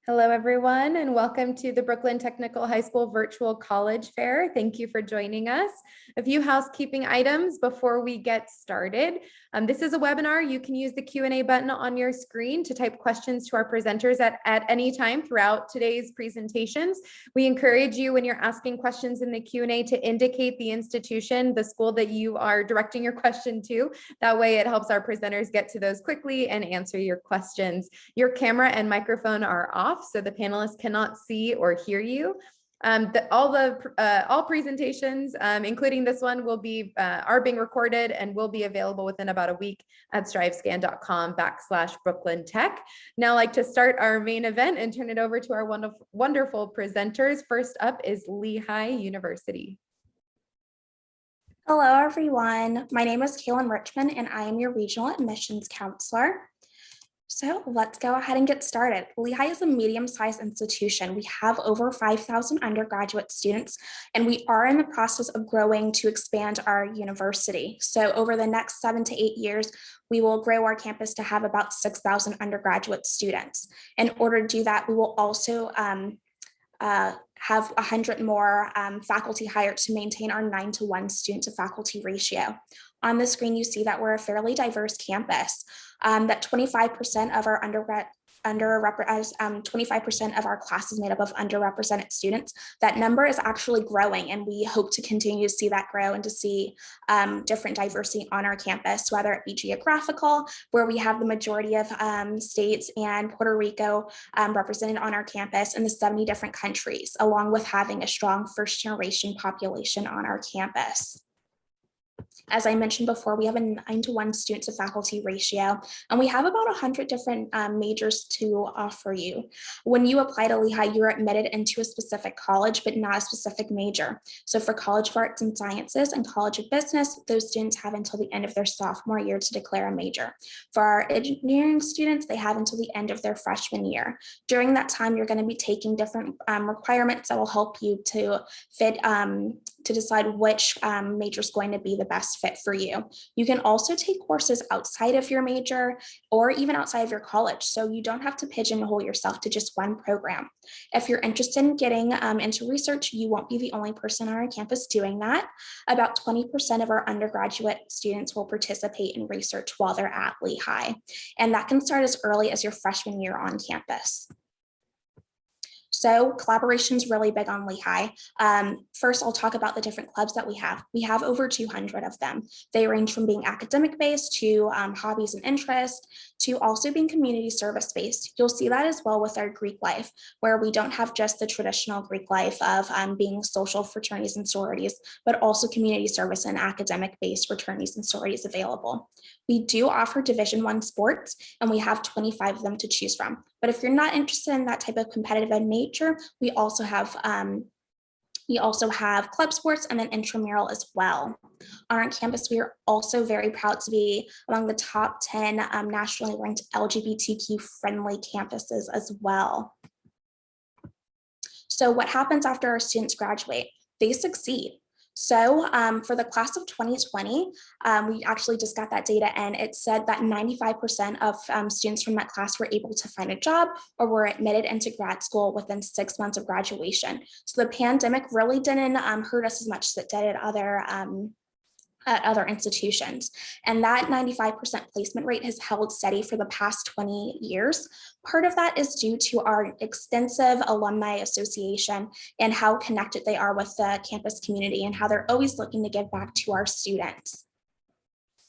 Hello, everyone, and welcome to the Brooklyn Technical High School Virtual College Fair. Thank you for joining us. A few housekeeping items before we get started. This is a webinar. You can use the Q&A button on your screen to type questions to our presenters at any time throughout today's presentations. We encourage you when you're asking questions in the Q&A to indicate the institution, the school that you are directing your question to. That way it helps our presenters get to those quickly and answer your questions. Your camera and microphone are off, so the panelists cannot see or hear you. All presentations, including this one, are being recorded and will be available within about a week at strivescan.com/Brooklyn Tech. Now I'd like to start our main event and turn it over to our wonderful presenters. First up is Lehigh University. Hello, everyone. My name is Kaylin Richmond, and I am your Regional Admissions Counselor. So let's go ahead and get started. Lehigh is a medium-sized institution. We have over 5,000 undergraduate students, and we are in the process of growing to expand our university. So over the next 7 to 8 years, we will grow our campus to have about 6,000 undergraduate students. In order to do that, we will also have 100 more faculty hired to maintain our 9-to-1 student to faculty ratio. On the screen, you see that we're a fairly diverse campus, that 25% of our 25% of our class is made up of underrepresented students. That number is actually growing, and we hope to continue to see that grow and to see different diversity on our campus, whether it be geographical, where we have the majority of states and Puerto Rico represented on our campus, and the 70 different countries, along with having a strong first-generation population on our campus. As I mentioned before, we have a 9-to-1 student to faculty ratio, and we have about 100 different majors to offer you. When you apply to Lehigh, you're admitted into a specific college, but not a specific major. So for College of Arts and Sciences and College of Business, those students have until the end of their sophomore year to declare a major. For our engineering students, they have until the end of their freshman year. During that time, you're going to be taking different requirements that will help you to fit to decide which major is going to be the best fit for you. You can also take courses outside of your major or even outside of your college, so you don't have to pigeonhole yourself to just one program. If you're interested in getting into research, you won't be the only person on our campus doing that. About 20% of our undergraduate students will participate in research while they're at Lehigh, and that can start as early as your freshman year on campus. So collaboration is really big on Lehigh. First, I'll talk about the different clubs that we have. We have over 200 of them. They range from being academic-based to hobbies and interests, to also being community service-based. You'll see that as well with our Greek life, where we don't have just the traditional Greek life of being social fraternities and sororities, but also community service and academic-based fraternities and sororities available. We do offer Division I sports, and we have 25 of them to choose from. But if you're not interested in that type of competitive nature, we also have club sports and then intramural as well. On our campus, we are also very proud to be among the top 10 nationally ranked LGBTQ friendly campuses as well. So what happens after our students graduate? They succeed. So for the class of 2020, we actually just got that data, and it said that 95% of students from that class were able to find a job or were admitted into grad school within 6 months of graduation. So the pandemic really didn't hurt us as much as it did at other institutions. And that 95% placement rate has held steady for the past 20 years. Part of that is due to our extensive alumni association and how connected they are with the campus community and how they're always looking to give back to our students.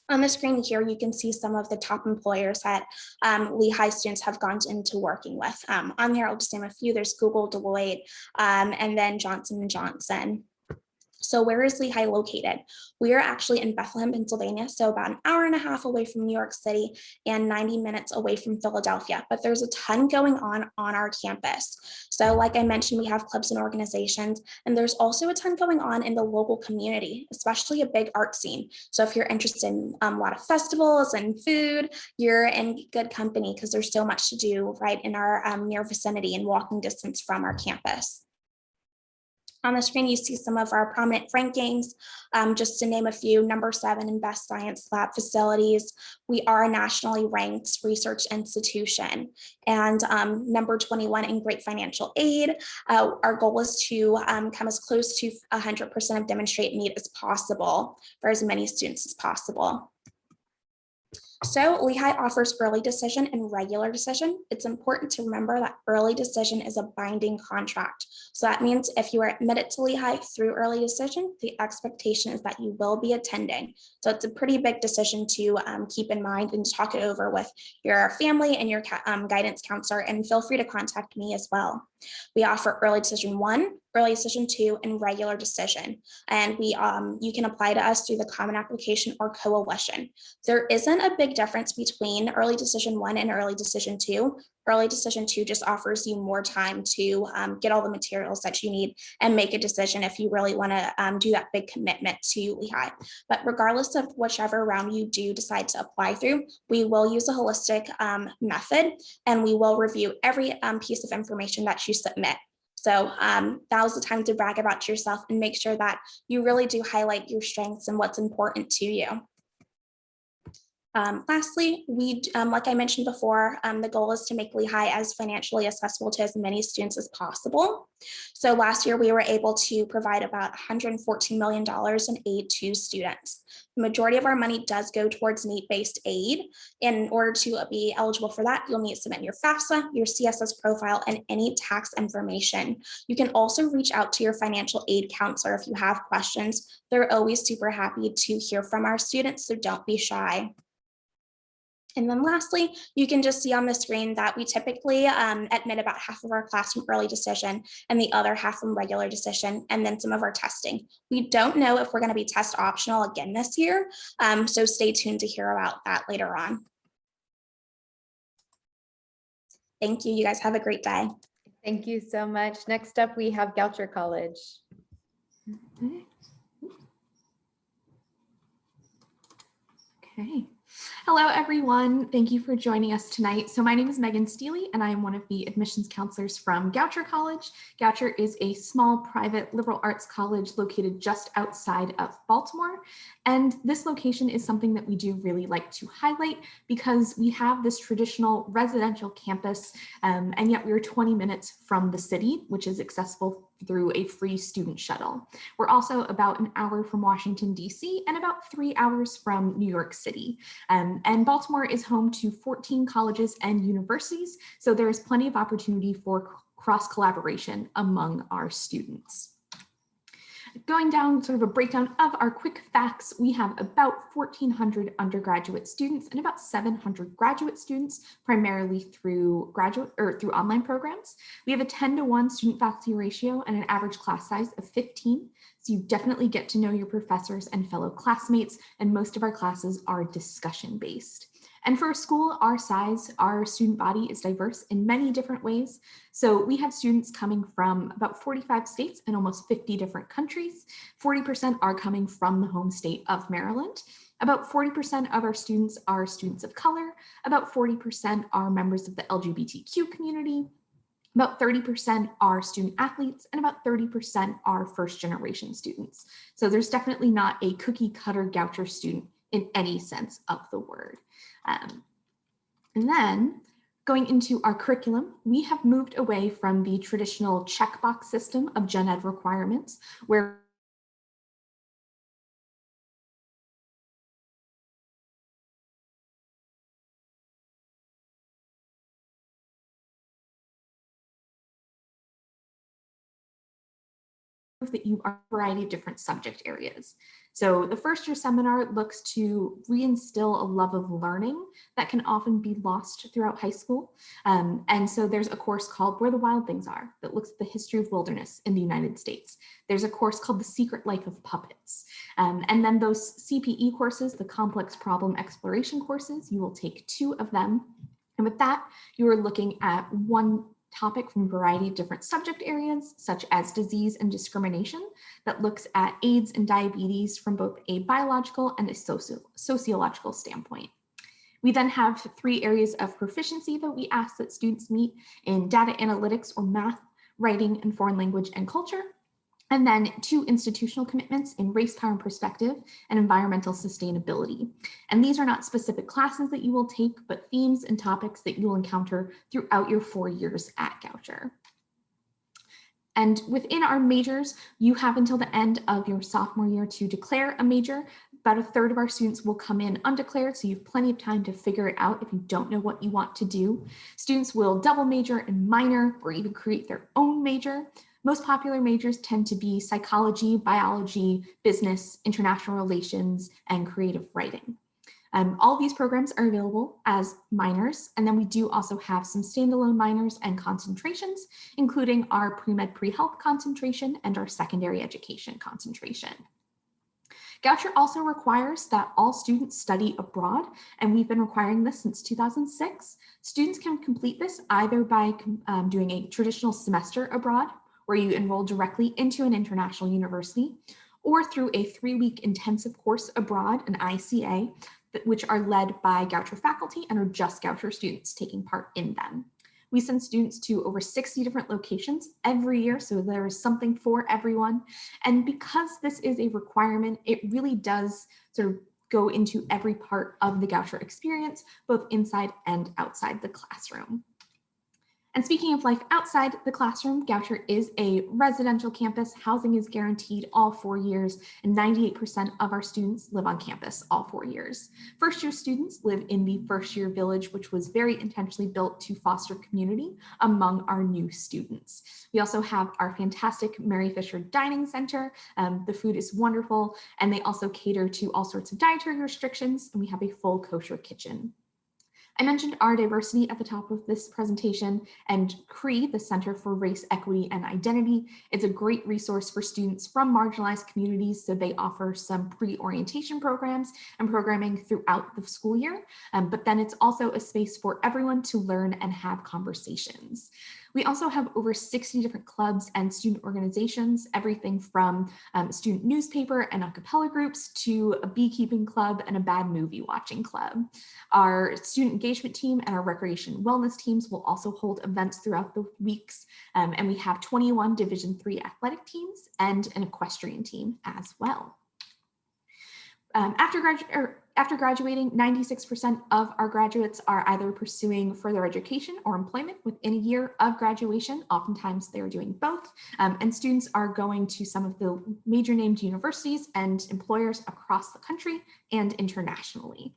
On the screen here, you can see some of the top employers that Lehigh students have gone into working with. On there, I'll just name a few. There's Google, Deloitte, and then Johnson & Johnson. So where is Lehigh located? We are actually in Bethlehem, Pennsylvania, so about an hour and a half away from New York City and 90 minutes away from Philadelphia, but there's a ton going on our campus. So like I mentioned, we have clubs and organizations, and there's also a ton going on in the local community, especially a big art scene. So if you're interested in a lot of festivals and food, you're in good company because there's so much to do right in our near vicinity and walking distance from our campus. On the screen, you see some of our prominent rankings, just to name a few. Number 7 in best science lab facilities. We are a nationally ranked research institution. And number 21 in great financial aid. Our goal is to come as close to 100% of demonstrate need as possible for as many students as possible. So Lehigh offers early decision and regular decision. It's important to remember that early decision is a binding contract. So that means if you are admitted to Lehigh through early decision, the expectation is that you will be attending. So it's a pretty big decision to keep in mind and talk it over with your family and your guidance counselor, and feel free to contact me as well. We offer early decision 1, early decision 2, and regular decision. And you can apply to us through the common application or coalition. There isn't a big difference between early decision 1 and early decision 2. Early decision 2 just offers you more time to get all the materials that you need and make a decision if you really want to do that big commitment to Lehigh. But regardless of whichever round you do decide to apply through, we will use a holistic method, and we will review every piece of information that you submit. So that was the time to brag about yourself and make sure that you really do highlight your strengths and what's important to you. Lastly, like I mentioned before, the goal is to make Lehigh as financially accessible to as many students as possible. So last year, we were able to provide about $114 million in aid to students. The majority of our money does go towards need-based aid. In order to be eligible for that, you'll need to submit your FAFSA, your CSS profile, and any tax information. You can also reach out to your financial aid counselor if you have questions. They're always super happy to hear from our students, so don't be shy. And then lastly, you can just see on the screen that we typically admit about half of our class from early decision and the other half from regular decision, and then some of our testing. We don't know if we're going to be test optional again this year, so stay tuned to hear about that later on. Thank you. You guys have a great day. Thank you so much. Next up, we have Goucher College. Okay. Hello, everyone. Thank you for joining us tonight. So my name is Megan Steely, and I am one of the admissions counselors from Goucher College. Goucher is a small private liberal arts college located just outside of Baltimore. And this location is something that we do really like to highlight because we have this traditional residential campus, and yet we're 20 minutes from the city, which is accessible through a free student shuttle. We're also about an hour from Washington, D.C., and about 3 hours from New York City. And Baltimore is home to 14 colleges and universities, so there is plenty of opportunity for cross-collaboration among our students. Going down sort of a breakdown of our quick facts, we have about 1,400 undergraduate students and about 700 graduate students, primarily through online programs. We have a 10-to-1 student-faculty ratio and an average class size of 15. So you definitely get to know your professors and fellow classmates, and most of our classes are discussion-based. And for a school our size, our student body is diverse in many different ways. So we have students coming from about 45 states and almost 50 different countries. 40% are coming from the home state of Maryland. About 40% of our students are students of color. About 40% are members of the LGBTQ community. About 30% are student athletes, and about 30% are first-generation students. So there's definitely not a cookie-cutter Goucher student in any sense of the word. And then going into our curriculum, we have moved away from the traditional checkbox system of gen ed requirements, where that you are a variety of different subject areas. So the first year seminar looks to reinstill a love of learning that can often be lost throughout high school. And so there's a course called Where the Wild Things Are that looks at the history of wilderness in the United States. There's a course called The Secret Life of Puppets. And then those CPE courses, the complex problem exploration courses, you will take 2 of them. And with that, you are looking at one topic from a variety of different subject areas, such as disease and discrimination, that looks at AIDS and diabetes from both a biological and a sociological standpoint. We then have 3 areas of proficiency that we ask that students meet in data analytics or math, writing, and foreign language and culture. And then 2 institutional commitments in race, power, and perspective and environmental sustainability. And these are not specific classes that you will take, but themes and topics that you'll encounter throughout your 4 years at Goucher. And within our majors, you have until the end of your sophomore year to declare a major. About a third of our students will come in undeclared, so you have plenty of time to figure it out if you don't know what you want to do. Students will double major and minor, or even create their own major. Most popular majors tend to be psychology, biology, business, international relations, and creative writing. All these programs are available as minors, and then we do also have some standalone minors and concentrations, including our pre-med pre-health concentration and our secondary education concentration. Goucher also requires that all students study abroad, and we've been requiring this since 2006. Students can complete this either by doing a traditional semester abroad, where you enroll directly into an international university, or through a 3-week intensive course abroad, an ICA, which are led by Goucher faculty and are just Goucher students taking part in them. We send students to over 60 different locations every year, so there is something for everyone. And because this is a requirement, it really does sort of go into every part of the Goucher experience, both inside and outside the classroom. And speaking of life outside the classroom, Goucher is a residential campus. Housing is guaranteed all 4 years, and 98% of our students live on campus all 4 years. First-year students live in the first-year village, which was very intentionally built to foster community among our new students. We also have our fantastic Mary Fisher Dining Center. The food is wonderful, and they also cater to all sorts of dietary restrictions, and we have a full kosher kitchen. I mentioned our diversity at the top of this presentation, and CRE, the Center for Race, Equity, and Identity, is a great resource for students from marginalized communities. So they offer some pre-orientation programs and programming throughout the school year, but then it's also a space for everyone to learn and have conversations. We also have over 60 different clubs and student organizations, everything from student newspaper and a cappella groups to a beekeeping club and a bad movie watching club. Our student engagement team and our recreation wellness teams will also hold events throughout the weeks. And we have 21 Division III athletic teams and an equestrian team as well. After graduating, 96% of our graduates are either pursuing further education or employment within a year of graduation. Oftentimes they're doing both, and students are going to some of the major named universities and employers across the country and internationally.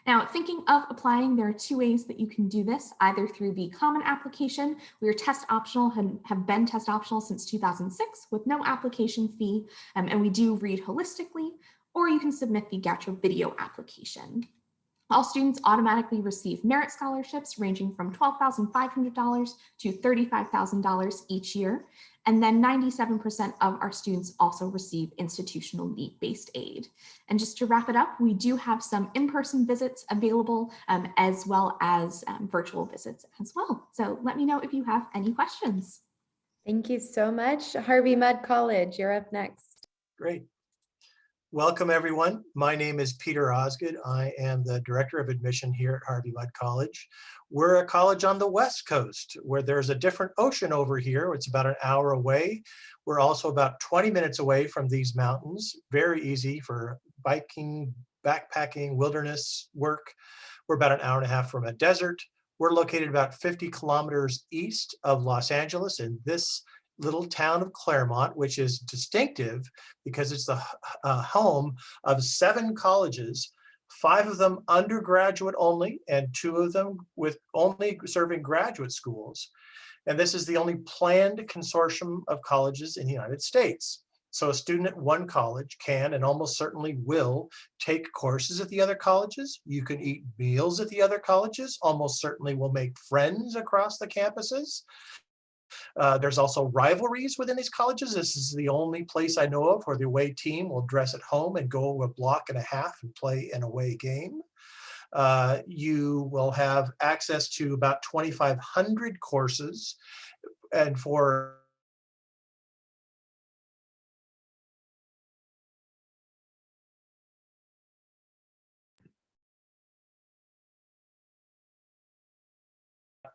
Now, thinking of applying, there are 2 ways that you can do this, either through the common application. We are test optional and have been test optional since 2006 with no application fee, and we do read holistically, or you can submit the Goucher video application. All students automatically receive merit scholarships ranging from $12,500 to $35,000 each year. And then 97% of our students also receive institutional need-based aid. And just to wrap it up, we do have some in-person visits available as well as virtual visits as well. So let me know if you have any questions. Thank you so much. Harvey Mudd College, you're up next. Great. Welcome, everyone. My name is Peter Osgood. I am the Director of Admission here at Harvey Mudd College. We're a college on the West Coast where there's a different ocean over here. It's about an hour away. We're also about 20 minutes away from these mountains. Very easy for biking, backpacking, wilderness work. We're about an hour and a half from a desert. We're located about 50 kilometers east of Los Angeles in this little town of Claremont, which is distinctive because it's the home of 7 colleges, 5 of them undergraduate only, and 2 of them with only serving graduate schools. And this is the only planned consortium of colleges in the United States. So a student at one college can and almost certainly will take courses at the other colleges. You can eat meals at the other colleges, almost certainly will make friends across the campuses. There's also rivalries within these colleges. This is the only place I know of where the away team will dress at home and go a block and a half and play an away game. You will have access to about 2,500 courses, and for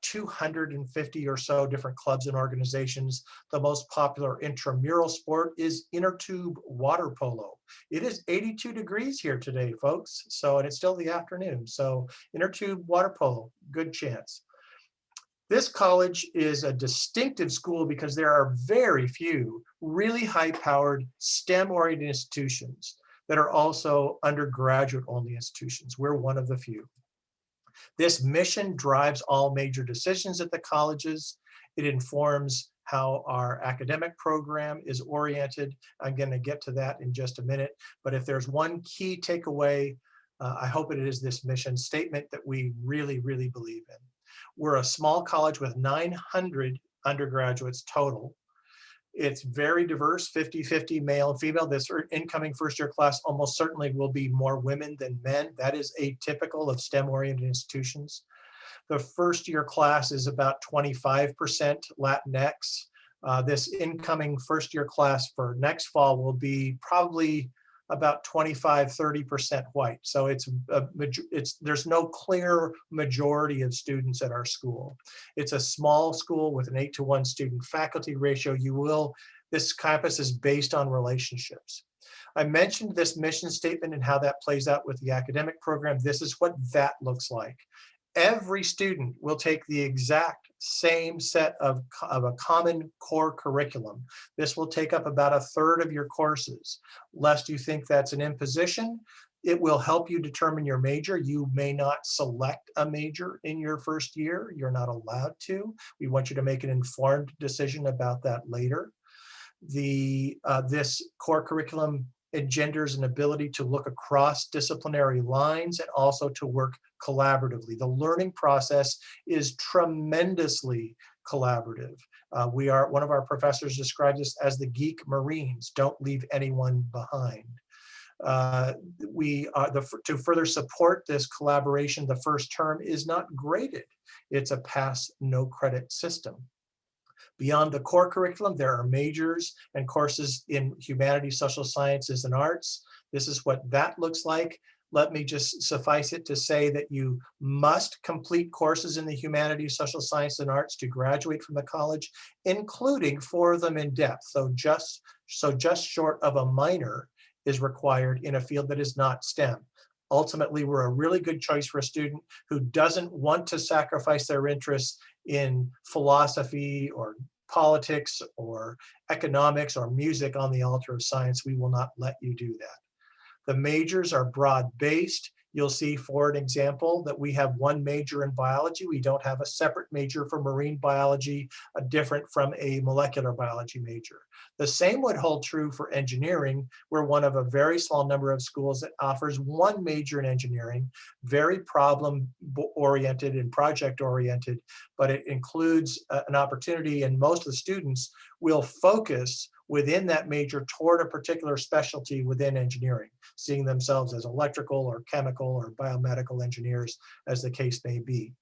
250 or so different clubs and organizations. The most popular intramural sport is inner tube water polo. It is 82 degrees here today, folks. So, and it's still the afternoon. So inner tube water polo, good chance. This college is a distinctive school because there are very few really high-powered STEM-oriented institutions that are also undergraduate-only institutions. We're one of the few. This mission drives all major decisions at the colleges. It informs how our academic program is oriented. I'm going to get to that in just a minute. But if there's one key takeaway, I hope it is this mission statement that we really, really believe in. We're a small college with 900 undergraduates total. It's very diverse, 50-50 male and female. This incoming first-year class almost certainly will be more women than men. That is atypical of STEM-oriented institutions. The first-year class is about 25% Latinx. This incoming first-year class for next fall will be probably about 25-30% white. So there's no clear majority of students at our school. It's a small school with an 8-to-1 student faculty ratio. This campus is based on relationships. I mentioned this mission statement and how that plays out with the academic program. This is what that looks like. Every student will take the exact same set of a common core curriculum. This will take up about 1/3 of your courses. Lest you think that's an imposition, it will help you determine your major. You may not select a major in your first year. You're not allowed to. We want you to make an informed decision about that later. This core curriculum engenders an ability to look across disciplinary lines and also to work collaboratively. The learning process is tremendously collaborative. One of our professors describes this as the geek Marines. Don't leave anyone behind. To further support this collaboration, the first term is not graded. It's a pass, no credit system. Beyond the core curriculum, there are majors and courses in humanities, social sciences, and arts. This is what that looks like. Let me just suffice it to say that you must complete courses in the humanities, social science, and arts to graduate from the college, including 4 of them in depth. So just short of a minor is required in a field that is not STEM. Ultimately, we're a really good choice for a student who doesn't want to sacrifice their interests in philosophy or politics or economics or music on the altar of science. We will not let you do that. The majors are broad-based. You'll see, for an example, that we have 1 major in biology. We don't have a separate major for marine biology, different from a molecular biology major. The same would hold true for engineering. We're one of a very small number of schools that offers 1 major in engineering, very problem-oriented and project-oriented, but it includes an opportunity, and most of the students will focus within that major toward a particular specialty within engineering, seeing themselves as electrical or chemical or biomedical engineers, as the case may be.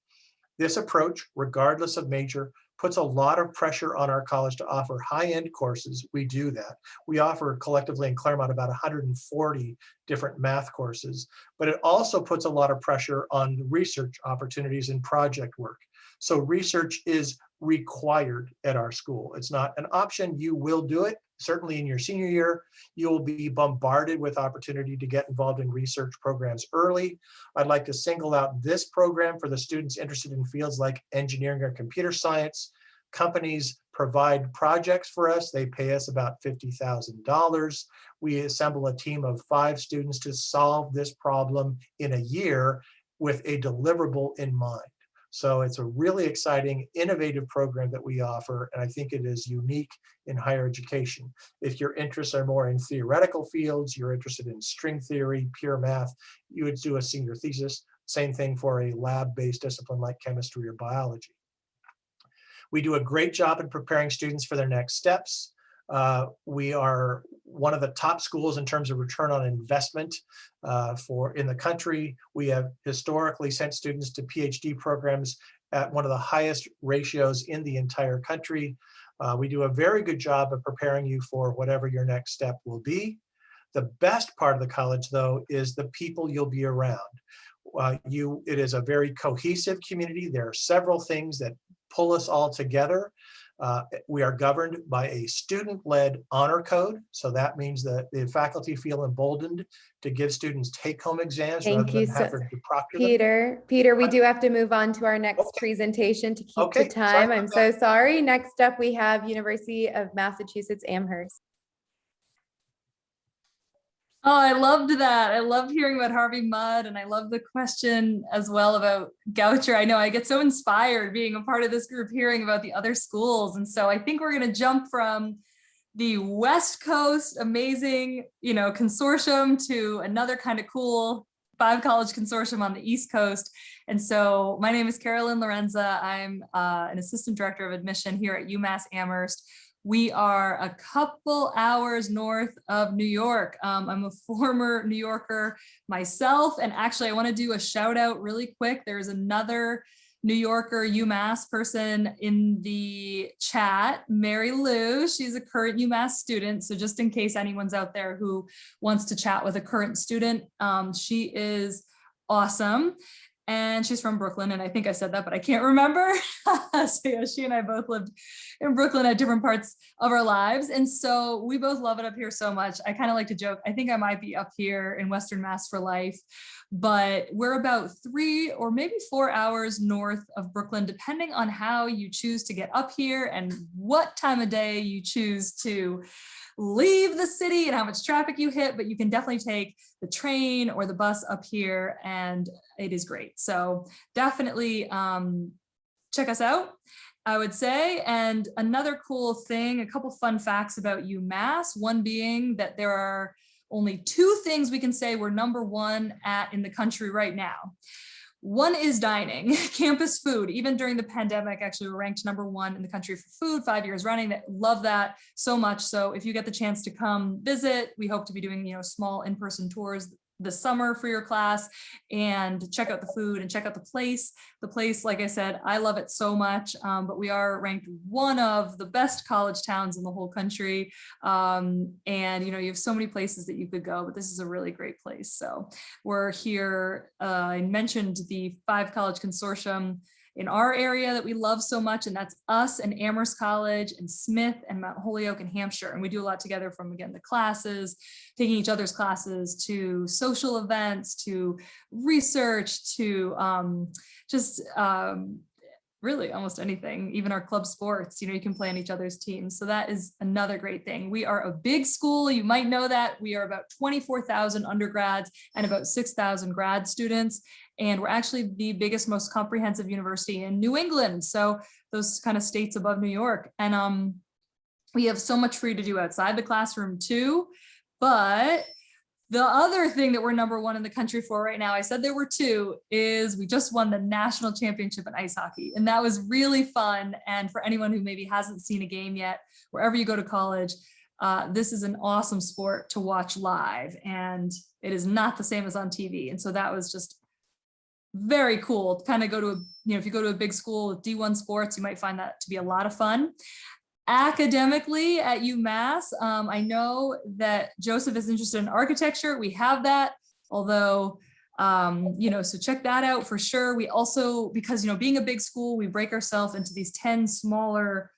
This approach, regardless of major, puts a lot of pressure on our college to offer high-end courses. We do that. We offer collectively in Claremont about 140 different math courses, but it also puts a lot of pressure on research opportunities and project work. So research is required at our school. It's not an option. You will do it. Certainly in your senior year, you'll be bombarded with opportunity to get involved in research programs early. I'd like to single out this program for the students interested in fields like engineering or computer science. Companies provide projects for us. They pay us about $50,000. We assemble a team of 5 students to solve this problem in a year with a deliverable in mind. So it's a really exciting, innovative program that we offer, and I think it is unique in higher education. If your interests are more in theoretical fields, you're interested in string theory, pure math, you would do a senior thesis. Same thing for a lab-based discipline like chemistry or biology. We do a great job in preparing students for their next steps. We are one of the top schools in terms of return on investment in the country. We have historically sent students to PhD programs at one of the highest ratios in the entire country. We do a very good job of preparing you for whatever your next step will be. The best part of the college, though, is the people you'll be around. It is a very cohesive community. There are several things that pull us all together. We are governed by a student-led honor code. So that means that the faculty feel emboldened to give students take-home exams rather than having to proctor them. Peter, we do have to move on to our next presentation to keep to time. I'm so sorry. Next up, we have University of Massachusetts Amherst. Oh, I loved that. I loved hearing about Harvey Mudd, and I love the question as well about Goucher. I know I get so inspired being a part of this group, hearing about the other schools. And so I think we're going to jump from the West Coast amazing, consortium to another kind of cool 5-college consortium on the East Coast. And so my name is Carolyn Lorenza. I'm an assistant director of admission here at UMass Amherst. We are a couple hours north of New York. I'm a former New Yorker myself. And actually, I want to do a shout out really quick. There's another New Yorker UMass person in the chat, Mary Lou. She's a current UMass student. So just in case anyone's out there who wants to chat with a current student, she is awesome. And she's from Brooklyn, and I think I said that, but I can't remember. So yeah, she and I both lived in Brooklyn at different parts of our lives. And so we both love it up here so much. I kind of like to joke, I think I might be up here in Western Mass for life, but we're about 3 or maybe 4 hours north of Brooklyn, depending on how you choose to get up here and what time of day you choose to leave the city and how much traffic you hit, but you can definitely take the train or the bus up here, and it is great. So definitely check us out, I would say. And another cool thing, a couple fun facts about UMass, one being that there are only 2 things we can say we're #1 at in the country right now. One is dining, campus food. Even during the pandemic, actually, we're ranked #1 in the country for food 5 years running. Love that so much. So if you get the chance to come visit, we hope to be doing, small in-person tours this summer for your class, and check out the food and check out the place. The place, like I said, I love it so much, but we are ranked one of the best college towns in the whole country. And, you have so many places that you could go, but this is a really great place. So we're here, I mentioned the 5-college consortium in our area that we love so much, and that's us and Amherst College and Smith and Mount Holyoke and Hampshire. And we do a lot together, from, again, the classes, taking each other's classes, to social events, to research, to really almost anything, even our club sports, you can play on each other's teams. So that is another great thing. We are a big school. You might know that. We are about 24,000 undergrads and about 6,000 grad students. And we're actually the biggest, most comprehensive university in New England. So those kind of states above New York. And we have so much for you to do outside the classroom too. But the other thing that we're #1 in the country for right now, I said there were 2, is we just won the national championship in ice hockey. And that was really fun. And for anyone who maybe hasn't seen a game yet, wherever you go to college, this is an awesome sport to watch live. And it is not the same as on TV. And so that was just very cool to kind of go to, if you go to a big school with D1 sports, you might find that to be a lot of fun. Academically at UMass, I know that Joseph is interested in architecture. We have that, although, so check that out for sure. We also, because, being a big school, we break ourselves into these 10 smaller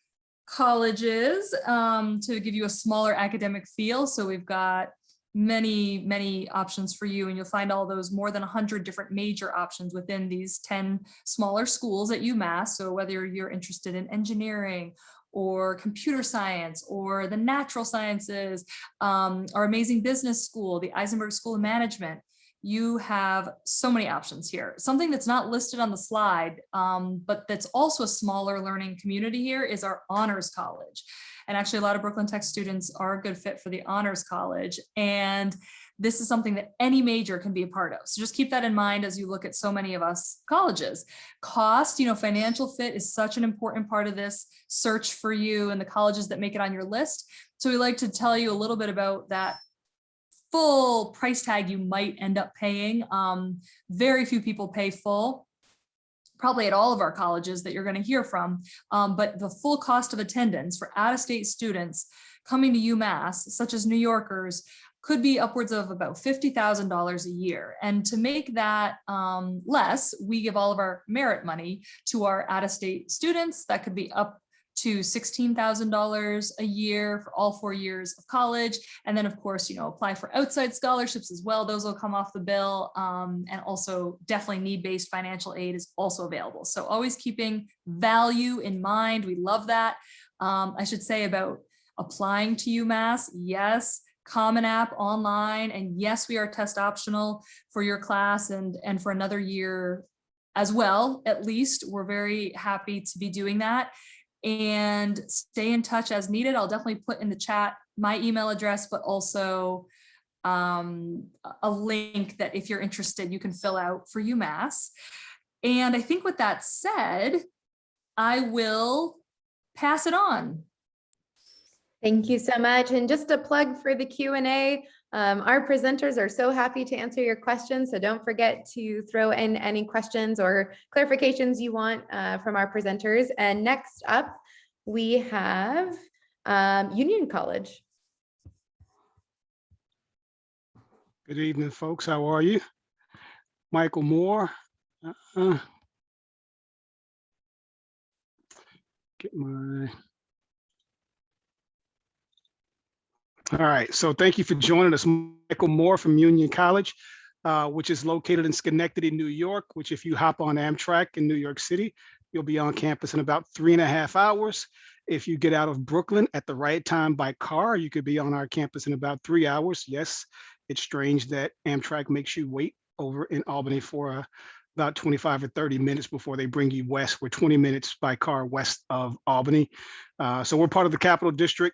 colleges to give you a smaller academic feel. So we've got many options for you, and you'll find all those more than 100 different major options within these 10 smaller schools at UMass. So whether you're interested in engineering or computer science or the natural sciences, our amazing business school, the Eisenberg School of Management, you have so many options here. Something that's not listed on the slide, but that's also a smaller learning community here, is our Honors College. And actually, a lot of Brooklyn Tech students are a good fit for the Honors College. And this is something that any major can be a part of. So just keep that in mind as you look at so many of us colleges. Cost, financial fit is such an important part of this search for you and the colleges that make it on your list. So we like to tell you a little bit about that full price tag you might end up paying. Very few people pay full, probably at all of our colleges that you're going to hear from, but the full cost of attendance for out-of-state students coming to UMass, such as New Yorkers, could be upwards of about $50,000 a year. And to make that less, we give all of our merit money to our out-of-state students. That could be up to $16,000 a year for all 4 years of college. And then of course, apply for outside scholarships as well. Those will come off the bill. And also definitely need-based financial aid is also available. So always keeping value in mind. We love that. I should say about applying to UMass. Yes, Common App online. And yes, we are test optional for your class and for another year as well, at least. We're very happy to be doing that. And stay in touch as needed. I'll definitely put in the chat my email address, but also a link that if you're interested, you can fill out for UMass. And I think with that said, I will pass it on. Thank you so much. And just a plug for the Q&A. Our presenters are so happy to answer your questions, so don't forget to throw in any questions or clarifications you want from our presenters. And next up, we have Union College. Good evening, folks. How are you? Michael Moore. Get my... All right, so thank you for joining us. Michael Moore from Union College, which is located in Schenectady, New York, which if you hop on Amtrak in New York City, you'll be on campus in about 3.5 hours. If you get out of Brooklyn at the right time by car, you could be on our campus in about 3 hours. Yes, it's strange that Amtrak makes you wait over in Albany for about 25 or 30 minutes before they bring you west. We're 20 minutes by car west of Albany. So we're part of the Capital District.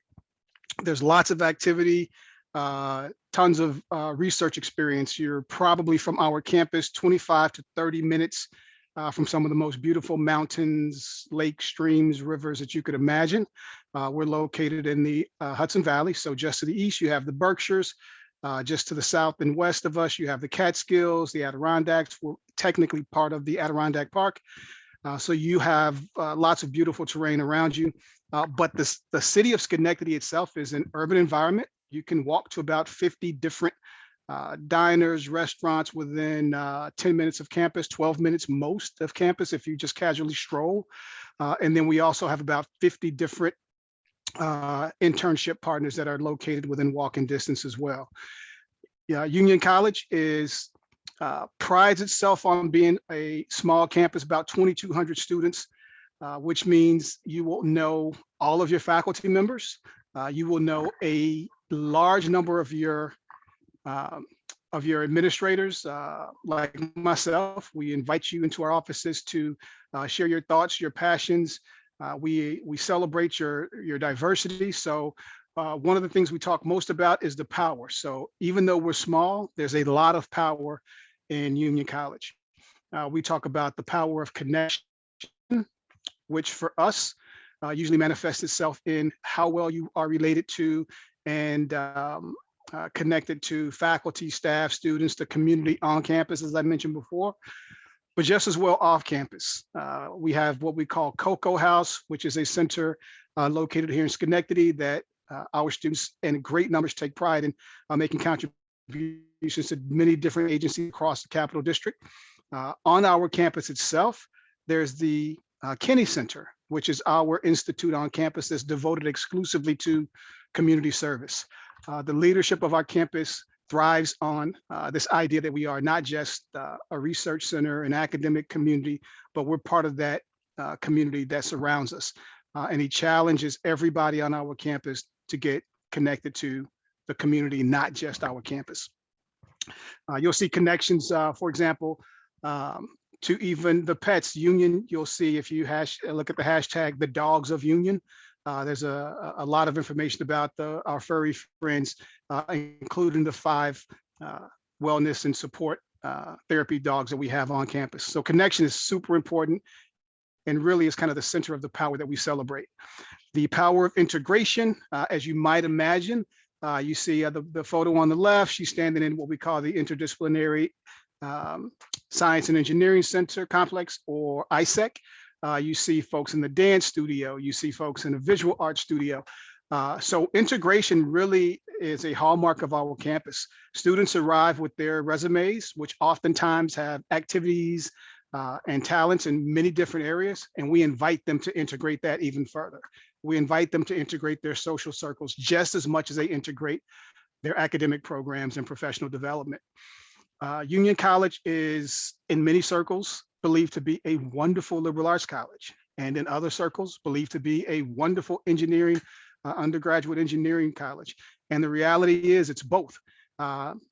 There's lots of activity, tons of research experience. You're probably from our campus 25 to 30 minutes from some of the most beautiful mountains, lakes, streams, rivers that you could imagine. We're located in the Hudson Valley. So just to the east, you have the Berkshires. Just to the south and west of us, you have the Catskills, the Adirondacks. We're technically part of the Adirondack Park. So you have lots of beautiful terrain around you. But the city of Schenectady itself is an urban environment. You can walk to about 50 different diners, restaurants within 10 minutes of campus, 12 minutes most of campus if you just casually stroll. And then we also have about 50 different internship partners that are located within walking distance as well. Union College prides itself on being a small campus, about 2,200 students. Which means you will know all of your faculty members. You will know a large number of your administrators, like myself. We invite you into our offices to share your thoughts, your passions. We celebrate your diversity. So one of the things we talk most about is the power. So even though we're small, there's a lot of power in Union College. We talk about the power of connection, which for us usually manifests itself in how well you are related to and connected to faculty, staff, students, the community on campus, as I mentioned before, but just as well off campus. We have what we call Cocoa House, which is a center located here in Schenectady that our students in great numbers take pride in making contributions to many different agencies across the Capital District. On our campus itself, there's the Kinney Center, which is our institute on campus that's devoted exclusively to community service. The leadership of our campus thrives on this idea that we are not just a research center, an academic community, but we're part of that community that surrounds us. And he challenges everybody on our campus to get connected to the community, not just our campus. You'll see connections, for example, to even the pets. Union, you'll see if you look at the hashtag, the dogs of Union. There's a lot of information about our furry friends, including the 5 wellness and support therapy dogs that we have on campus. So connection is super important and really is kind of the center of the power that we celebrate. The power of integration, as you might imagine, you see the photo on the left, she's standing in what we call the Interdisciplinary Science and Engineering Center Complex, or ISEC. You see folks in the dance studio, you see folks in the visual arts studio. So integration really is a hallmark of our campus. Students arrive with their resumes, which oftentimes have activities and talents in many different areas, and we invite them to integrate that even further. We invite them to integrate their social circles just as much as they integrate their academic programs and professional development. Union College is, in many circles, believed to be a wonderful liberal arts college, and in other circles, believed to be a wonderful engineering, undergraduate engineering college. And the reality is it's both.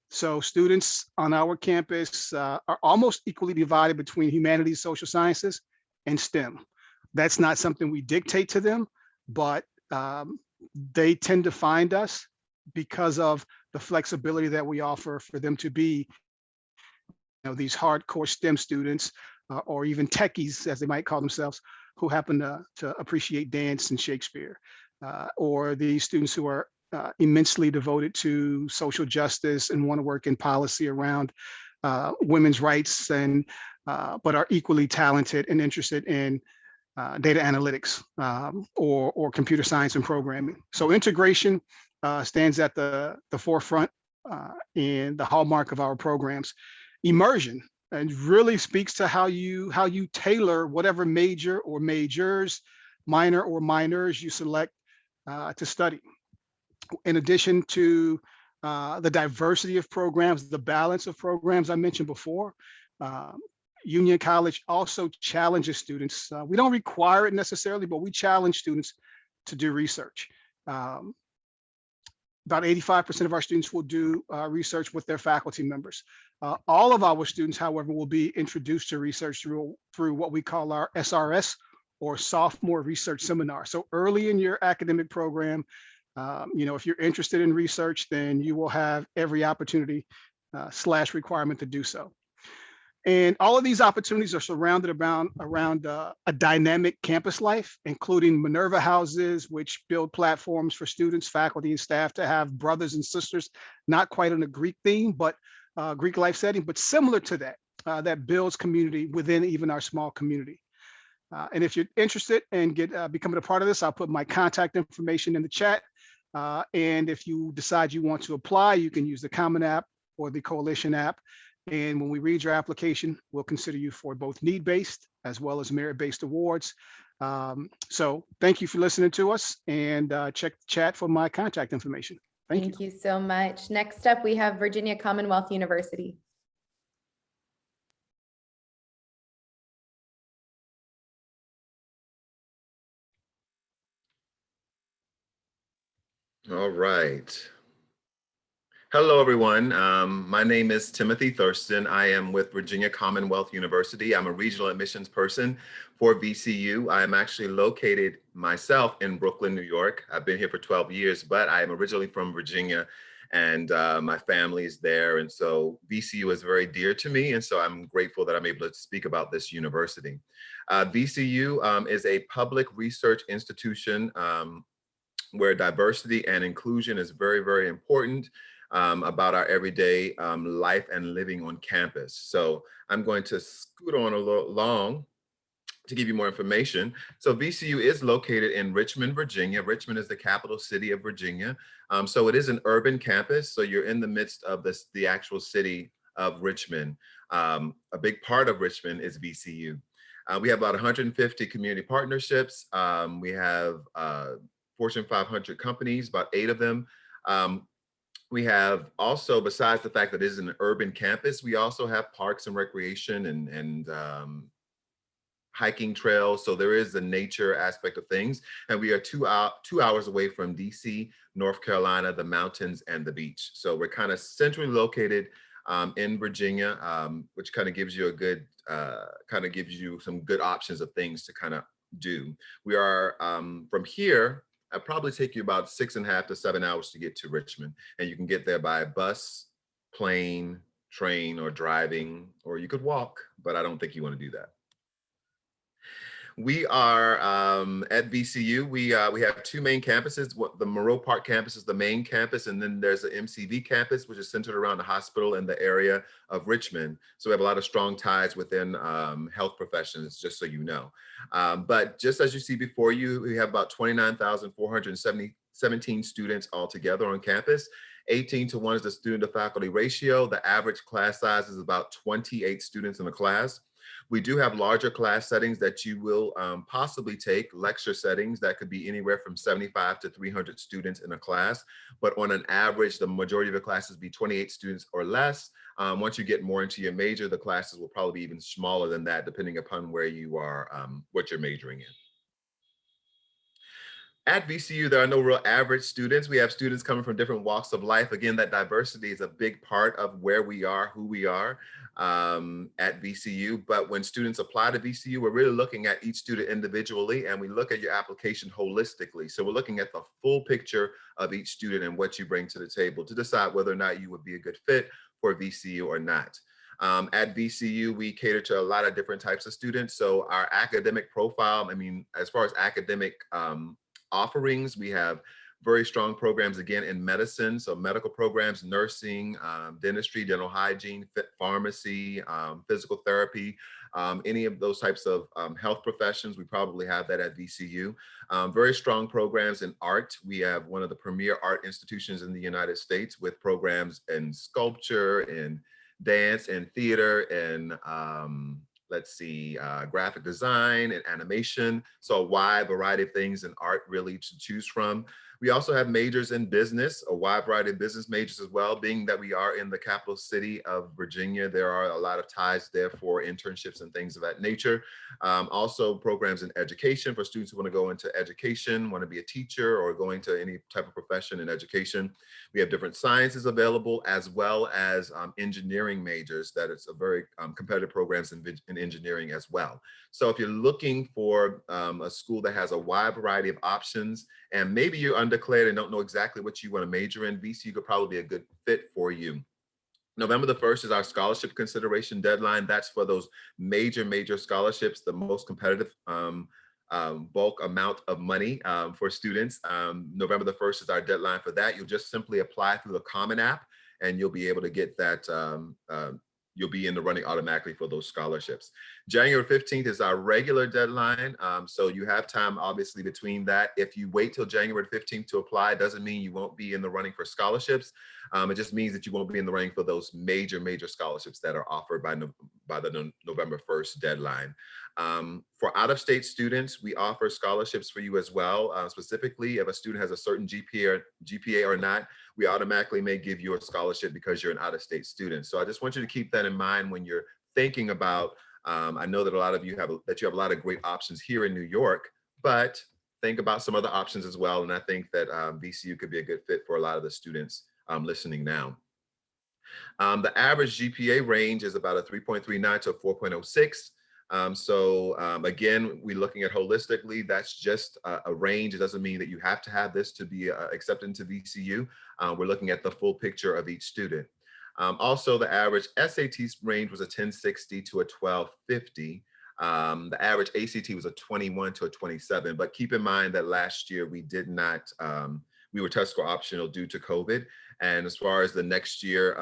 So students on our campus are almost equally divided between humanities, social sciences, and STEM. That's not something we dictate to them, but they tend to find us because of the flexibility that we offer for them to be, these hardcore STEM students, or even techies, as they might call themselves, who happen to appreciate dance and Shakespeare, or these students who are immensely devoted to social justice and want to work in policy around women's rights, and but are equally talented and interested in data analytics or computer science and programming. So integration stands at the forefront and the hallmark of our programs. Immersion, and really speaks to how you tailor whatever major or majors, minor or minors you select to study. In addition to the diversity of programs, the balance of programs I mentioned before, Union College also challenges students. We don't require it necessarily, but we challenge students to do research. About 85% of our students will do research with their faculty members. All of our students, however, will be introduced to research through what we call our SRS, or sophomore research seminar. So early in your academic program, if you're interested in research, then you will have every opportunity / requirement to do so. And all of these opportunities are surrounded around a dynamic campus life, including Minerva houses, which build platforms for students, faculty, and staff to have brothers and sisters, not quite in a Greek theme, but Greek life setting, but similar to that, that builds community within even our small community. And if you're interested in becoming a part of this, I'll put my contact information in the chat. And if you decide you want to apply, you can use the Common app or the Coalition app. And when we read your application, we'll consider you for both need-based as well as merit-based awards. So thank you for listening to us, and check the chat for my contact information. Thank you. You so much. Next up, we have Virginia Commonwealth University. All right. Hello, everyone. My name is Timothy Thurston. I am with Virginia Commonwealth University. I'm a regional admissions person for VCU. I am actually located myself in Brooklyn, New York. I've been here for 12 years, but I am originally from Virginia, and my family is there. And so VCU is very dear to me. And so I'm grateful that I'm able to speak about this university. VCU is a public research institution where diversity and inclusion is very, very important. About our everyday life and living on campus. So I'm going to scoot on a little long to give you more information. So VCU is located in Richmond, Virginia. Richmond is the capital city of Virginia. So it is an urban campus. So you're in the midst of the actual city of Richmond. A big part of Richmond is VCU. We have about 150 community partnerships. We have Fortune 500 companies, about 8 of them. We have also, besides the fact that it is an urban campus, we also have parks and recreation and hiking trails. So there is the nature aspect of things. And we are 2 hours away from DC, North Carolina, the mountains and the beach. So we're kind of centrally located in Virginia, which kind of gives you a good, gives you some good options of things to kind of do. We are from here, I'll probably take you about 6.5 to 7 hours to get to Richmond. And you can get there by bus, plane, train, or driving, or you could walk, but I don't think you want to do that. We are at VCU. We have 2 main campuses. The Moreau Park campus is the main campus, and then there's the MCV campus, which is centered around the hospital in the area of Richmond. So we have a lot of strong ties within health professions, just so you know. But just as you see before you, we have about 29,470 17 students altogether on campus. 18:1 is the student to faculty ratio. The average class size is about 28 students in a class. We do have larger class settings that you will possibly take, lecture settings that could be anywhere from 75 to 300 students in a class. But on an average, the majority of the classes be 28 students or less. Once you get more into your major, the classes will probably be even smaller than that, depending upon where you are, what you're majoring in. At VCU, there are no real average students. We have students coming from different walks of life. Again, that diversity is a big part of where we are, who we are at VCU. But when students apply to VCU, we're really looking at each student individually, and we look at your application holistically. So we're looking at the full picture of each student and what you bring to the table to decide whether or not you would be a good fit for VCU or not. At VCU, we cater to a lot of different types of students. So our academic profile, I mean, as far as academic offerings, we have very strong programs, again, in medicine. So medical programs, nursing, dentistry, dental hygiene, pharmacy, physical therapy, any of those types of health professions, we probably have that at VCU. Very strong programs in art. We have one of the premier art institutions in the United States with programs in sculpture, in dance, and theater, and let's see, graphic design and animation. So a wide variety of things in art really to choose from. We also have majors in business, a wide variety of business majors as well. Being that we are in the capital city of Virginia, there are a lot of ties there for internships and things of that nature. Also programs in education for students who want to go into education, want to be a teacher, or going to any type of profession in education. We have different sciences available, as well as engineering majors. That it's a very competitive programs in engineering as well. So if you're looking for a school that has a wide variety of options, and maybe you're undeclared and don't know exactly what you want to major in, VCU could probably be a good fit for you. November the 1st is our scholarship consideration deadline. That's for those major scholarships, the most competitive bulk amount of money for students. November the 1st is our deadline for that. You'll just simply apply through the Common App, and you'll be able to get that. You'll be in the running automatically for those scholarships. January 15th is our regular deadline. So you have time, obviously, between that. If you wait till January 15th to apply, it doesn't mean you won't be in the running for scholarships. It just means that you won't be in the running for those major scholarships that are offered by the November 1st deadline. For out-of-state students, we offer scholarships for you as well. Specifically, if a student has a certain GPA or not, we automatically may give you a scholarship because you're an out-of-state student. So I just want you to keep that in mind when you're thinking about, I know that a lot of you have a lot of great options here in New York, but think about some other options as well. And I think that VCU could be a good fit for a lot of the students listening now. The average GPA range is about a 3.39 to a 4.06. Again, we're looking at holistically, that's just a range. It doesn't mean that you have to have this to be accepted into VCU. We're looking at the full picture of each student. Also, the average SAT range was a 1060 to a 1250. The average ACT was a 21 to a 27, but keep in mind that last year we did not, we were test score optional due to COVID. And as far as the next year,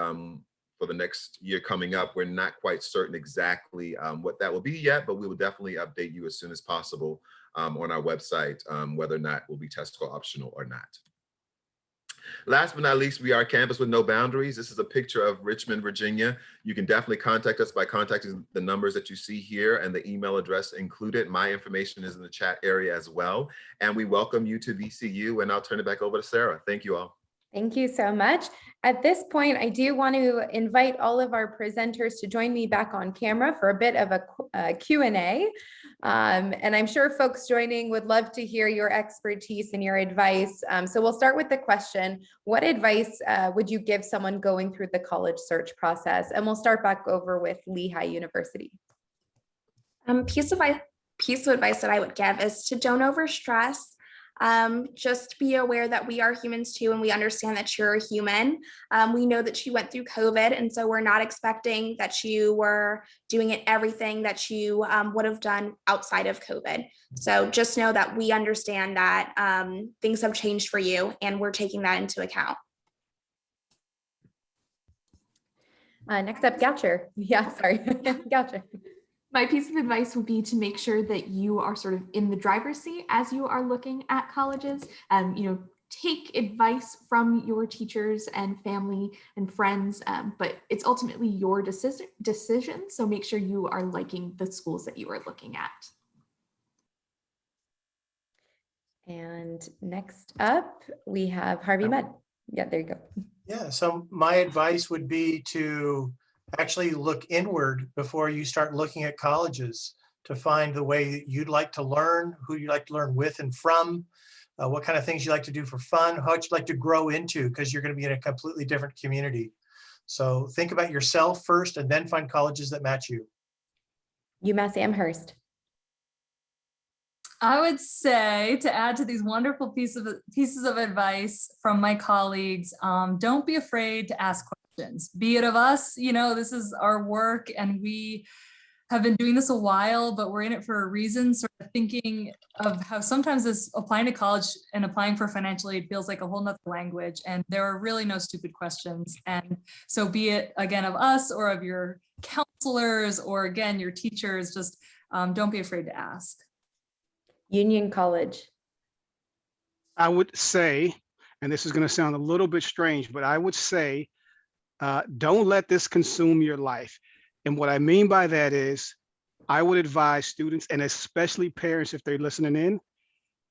for the next year coming up, we're not quite certain exactly what that will be yet, but we will definitely update you as soon as possible on our website, whether or not it will be test score optional or not. Last but not least, we are a campus with no boundaries. This is a picture of Richmond, Virginia. You can definitely contact us by contacting the numbers that you see here and the email address included. My information is in the chat area as well. And we welcome you to VCU, and I'll turn it back over to Sarah. Thank you all. Thank you so much. At this point, I do want to invite all of our presenters to join me back on camera for a bit of a Q&A. And I'm sure folks joining would love to hear your expertise and your advice. So we'll start with the question, what advice would you give someone going through the college search process? And we'll start back over with Lehigh University. Piece of advice that I would give is to don't overstress. Just be aware that we are humans too, and we understand that you're a human. We know that you went through COVID, and so we're not expecting that you were doing everything that you would have done outside of COVID. So just know that we understand that things have changed for you, and we're taking that into account. Next up, Goucher. Yeah, sorry, Goucher. My piece of advice would be to make sure that you are sort of in the driver's seat as you are looking at colleges. take advice from your teachers and family and friends, but it's ultimately your decision. So make sure you are liking the schools that you are looking at. And next up, we have Harvey Mudd. Yeah, there you go. Yeah, so my advice would be to actually look inward before you start looking at colleges, to find the way that you'd like to learn, who you like to learn with and from, what kind of things you like to do for fun, how you'd like to grow into, because you're going to be in a completely different community. So think about yourself first and then find colleges that match you. UMass Amherst. I would say, to add to these wonderful pieces of advice from my colleagues, don't be afraid to ask questions, be it of us. This is our work and we have been doing this a while, but we're in it for a reason. Sort of thinking of how sometimes this applying to college and applying for financial aid feels like a whole nother language, and there are really no stupid questions. And so be it again of us or of your counselors or again, your teachers, just don't be afraid to ask. Union College. I would say, and this is going to sound a little bit strange, but I would say, don't let this consume your life. And what I mean by that is, I would advise students, and especially parents, if they're listening in,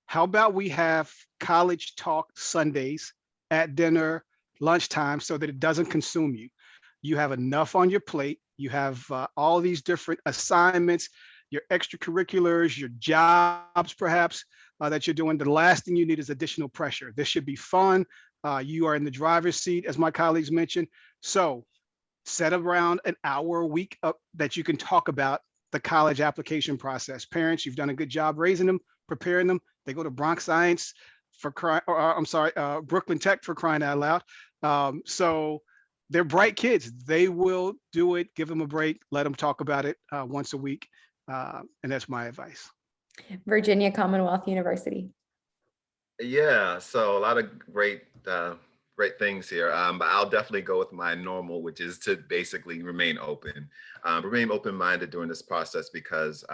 how about we have college talk Sundays at dinner, lunchtime, so that it doesn't consume you. You have enough on your plate. You have all these different assignments, your extracurriculars, your jobs, perhaps, that you're doing. The last thing you need is additional pressure. This should be fun. You are in the driver's seat, as my colleagues mentioned. So set around an hour a week that you can talk about the college application process. Parents, you've done a good job raising them, preparing them. They go to Bronx Science Brooklyn Tech, for crying out loud. So they're bright kids. They will do it. Give them a break. Let them talk about it once a week. And that's my advice. Virginia Commonwealth University. Yeah, so a lot of great things here. But I'll definitely go with my normal, which is to basically remain open. Remain open-minded during this process, because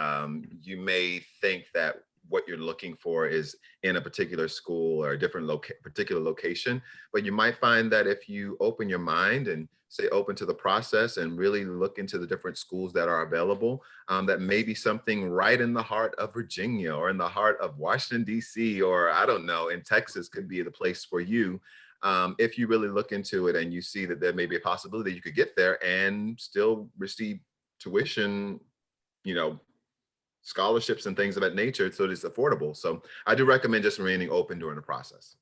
you may think that what you're looking for is in a particular school or a different particular location, but you might find that if you open your mind and stay open to the process and really look into the different schools that are available, that maybe something right in the heart of Virginia or in the heart of Washington, D.C., or I don't know, in Texas could be the place for you. If you really look into it and you see that there may be a possibility that you could get there and still receive tuition, scholarships and things of that nature, so it's affordable. So I do recommend just remaining open during the process.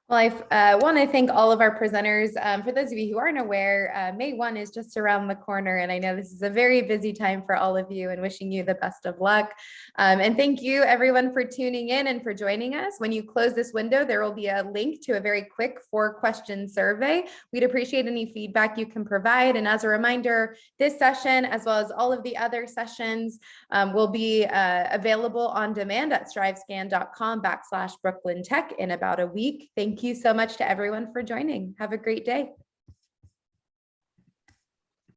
Well, I want to thank all of our presenters. For those of you who aren't aware, May 1 is just around the corner, and I know this is a very busy time for all of you, and wishing you the best of luck. And thank you everyone for tuning in and for joining us. When you close this window, there will be a link to a very quick 4-question survey. We'd appreciate any feedback you can provide. And as a reminder, this session, as well as all of the other sessions, will be available on demand at strivescan.com/Brooklyn Tech in about a week. Thank you so much to everyone for joining. Have a great day.